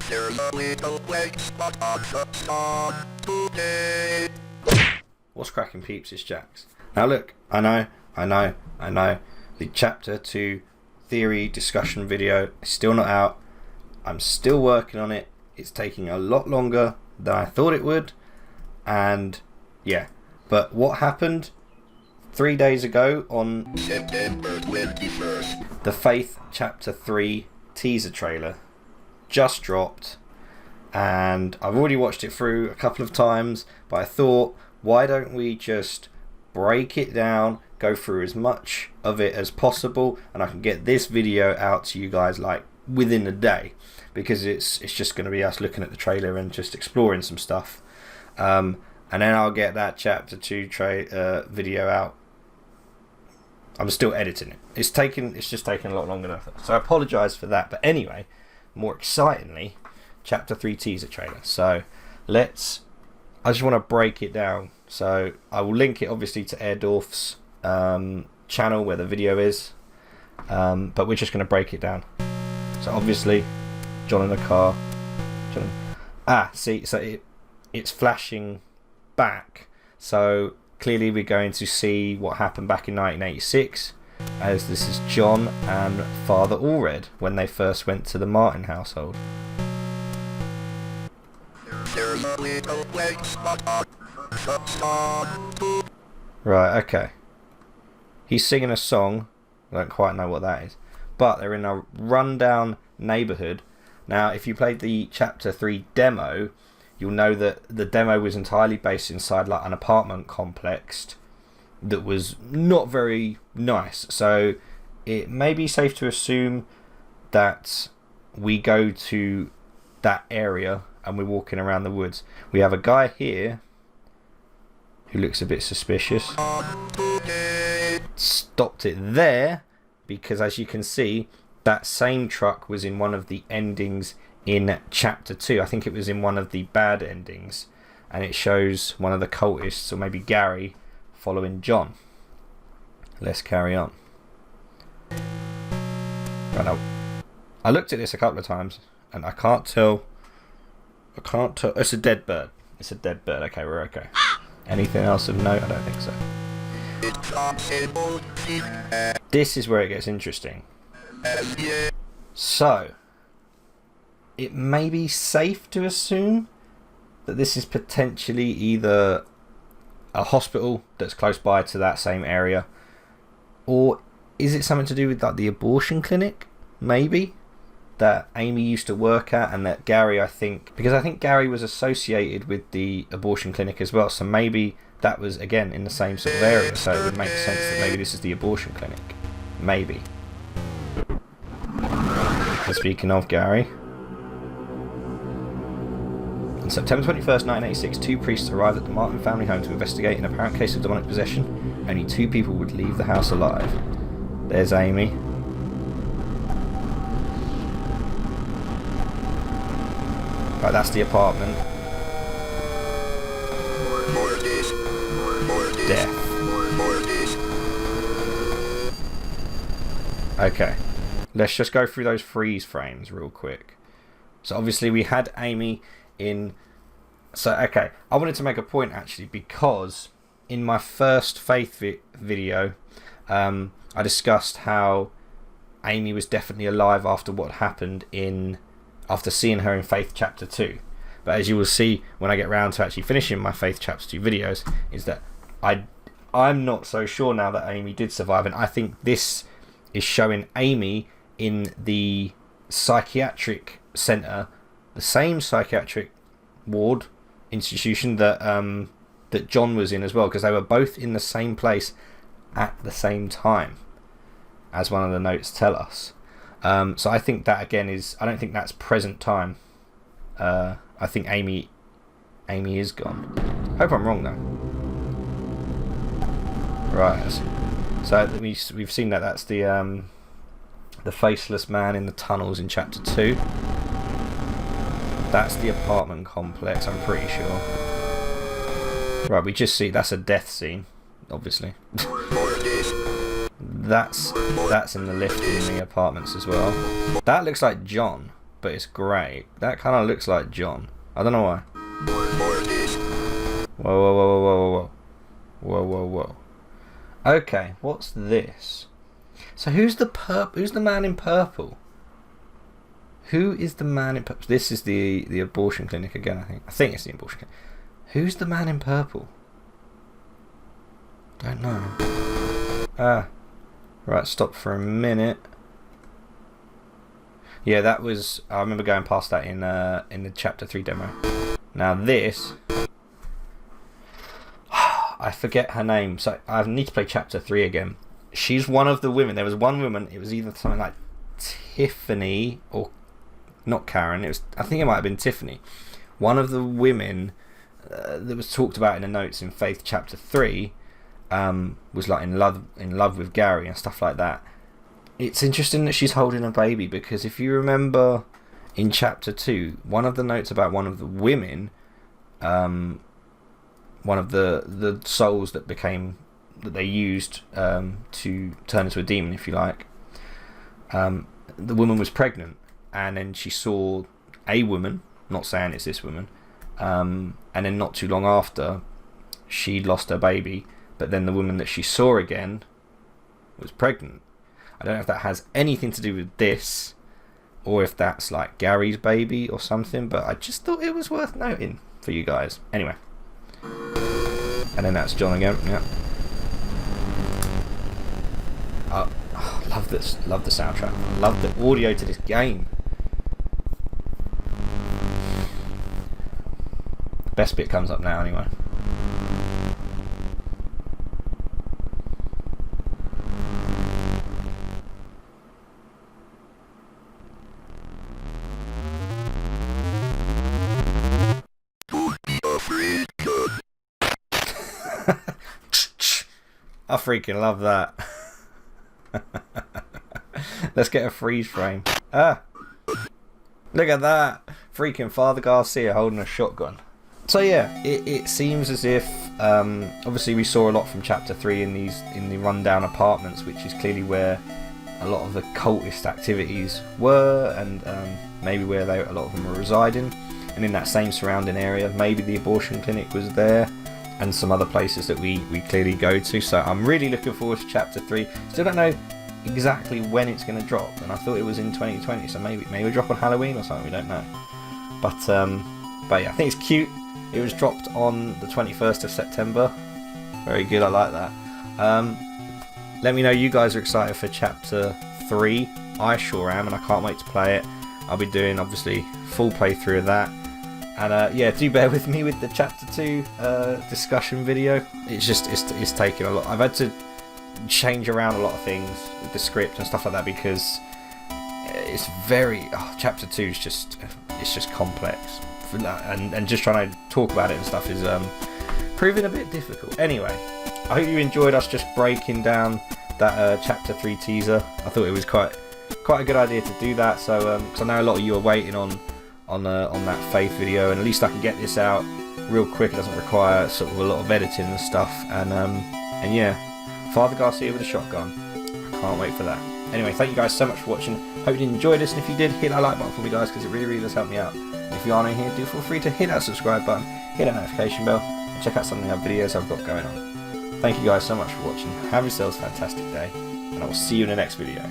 There's a little white spot on the sun today. What's cracking, peeps? It's Jax. Now look, I know. The chapter 2 theory discussion video is still not out. I'm still working on it. It's taking a lot longer than I thought it would. And yeah, but what happened 3 days ago on September 21st. the Faith chapter 3 teaser trailer just dropped, and I've already watched it through a couple of times, but I thought, why don't we just break it down, go through as much of it as possible, and I can get this video out to you guys like within a day, because it's just going to be us looking at the trailer and just exploring some stuff, and then I'll get that chapter 2 video out. I'm still editing it. It's just taking a lot longer than I thought, so I apologise for that. But anyway, more excitingly, chapter 3 teaser trailer. So I just want to break it down. So I will link it obviously to Airdorf's channel where the video is, but we're just going to break it down. So obviously John in the car. So it's flashing back, so clearly we're going to see what happened back in 1986, as this is John and Father Allred when they first went to the Martin household. There's a little white spot on the sun. Right, okay. He's singing a song. I don't quite know what that is, but they're in a rundown neighbourhood. Now, if you played the chapter 3 demo, you'll know that the demo was entirely based inside like an apartment complex that was not very nice. So it may be safe to assume that we go to that area and we're walking around the woods. We have a guy here who looks a bit suspicious. Stopped it there because, as you can see, that same truck was in one of the endings in chapter 2. I think it was in one of the bad endings, and it shows one of the cultists, or maybe Gary, following John. Let's carry on. Right, now, I looked at this a couple of times and I can't tell. It's a dead bird. It's a dead bird. Okay, we're okay. Anything else of note? I don't think so. This is where it gets interesting. So it may be safe to assume that this is potentially either a hospital that's close by to that same area, or is it something to do with like the abortion clinic, maybe, that Amy used to work at, and that Gary, I think Gary was associated with the abortion clinic as well, so maybe that was again in the same sort of area, so it would make sense that maybe this is the abortion clinic. Maybe. And speaking of Gary, on September 21st, 1986, 2 priests arrived at the Martin family home to investigate an apparent case of demonic possession. Only 2 people would leave the house alive. There's Amy. Right, that's the apartment. Death. Okay. Let's just go through those freeze frames real quick. So obviously we had Amy in... So, okay. I wanted to make a point actually, because in my first Faith video, I discussed how Amy was definitely alive after what happened after seeing her in Faith chapter 2. But as you will see when I get round to actually finishing my Faith chapter 2 videos, is that I'm not so sure now that Amy did survive, and I think this is showing Amy in the psychiatric centre, the same psychiatric ward institution that that John was in as well, because they were both in the same place at the same time, as one of the notes tell us. So I think that again I don't think that's present time. I think Amy is gone. Hope I'm wrong though. Right. So we've seen that that's the faceless man in the tunnels in chapter 2. That's the apartment complex, I'm pretty sure. Right, we just see that's a death scene, obviously. That's in the lift in the apartments as well. That looks like John. but it's grey. That kind of looks like John. I don't know why. Whoa, whoa, whoa, whoa, whoa, whoa. Whoa, whoa, whoa. Okay, what's this? So who's the man in purple? Who is the man in purple? This is the abortion clinic again, I think. I think it's the abortion clinic. Who's the man in purple? Don't know. Right, stop for a minute. Yeah, that was... I remember going past that in the Chapter 3 demo. Now this... I forget her name, so I need to play Chapter 3 again. She's one of the women. There was one woman, it was either something like Tiffany or... Not Karen, it was... I think it might have been Tiffany. One of the women that was talked about in the notes in Faith Chapter 3 was like in love with Gary and stuff like that. It's interesting that she's holding a baby, because if you remember in Chapter 2, one of the notes about one of the women, one of the souls that they used to turn into a demon, if you like, the woman was pregnant, and then she saw a woman, not saying it's this woman, and then not too long after she lost her baby, but then the woman that she saw again was pregnant. I don't know if that has anything to do with this, or if that's like Gary's baby or something, but I just thought it was worth noting for you guys. Anyway. And then that's John again, yeah. Oh, love this, love the soundtrack. Love the audio to this game. Best bit comes up now anyway. I freaking love that. Let's get a freeze frame. Ah, look at that. Freaking Father Garcia holding a shotgun. So yeah, it seems as if obviously we saw a lot from Chapter 3 in the rundown apartments, which is clearly where a lot of the cultist activities were, and maybe where a lot of them were residing. And in that same surrounding area, maybe the abortion clinic was there, and some other places that we clearly go to. So I'm really looking forward to Chapter 3. Still don't know exactly when it's going to drop, and I thought it was in 2020, so maybe it'll drop on Halloween or something, we don't know. But yeah, I think it's cute. It was dropped on the 21st of September. Very good, I like that. Let me know you guys are excited for Chapter 3. I sure am, and I can't wait to play it. I'll be doing, obviously, full playthrough of that. And yeah, do bear with me with the Chapter 2 discussion video. It's taking a lot. I've had to change around a lot of things with the script and stuff like that, because it's very... Chapter 2 is just complex. And just trying to talk about it and stuff is proving a bit difficult. Anyway, I hope you enjoyed us just breaking down that Chapter 3 teaser. I thought it was quite a good idea to do that. So cause I know a lot of you are waiting on that Faith video, and at least I can get this out real quick. It doesn't require sort of a lot of editing and stuff. And yeah, Father Garcia with a shotgun. I can't wait for that. Anyway, thank you guys so much for watching. Hope you enjoyed this, and if you did, hit that like button for me, guys, because it really does help me out. And if you are new here, do feel free to hit that subscribe button, hit that notification bell, and check out some of the other videos I've got going on. Thank you guys so much for watching. Have yourselves a fantastic day, and I will see you in the next video.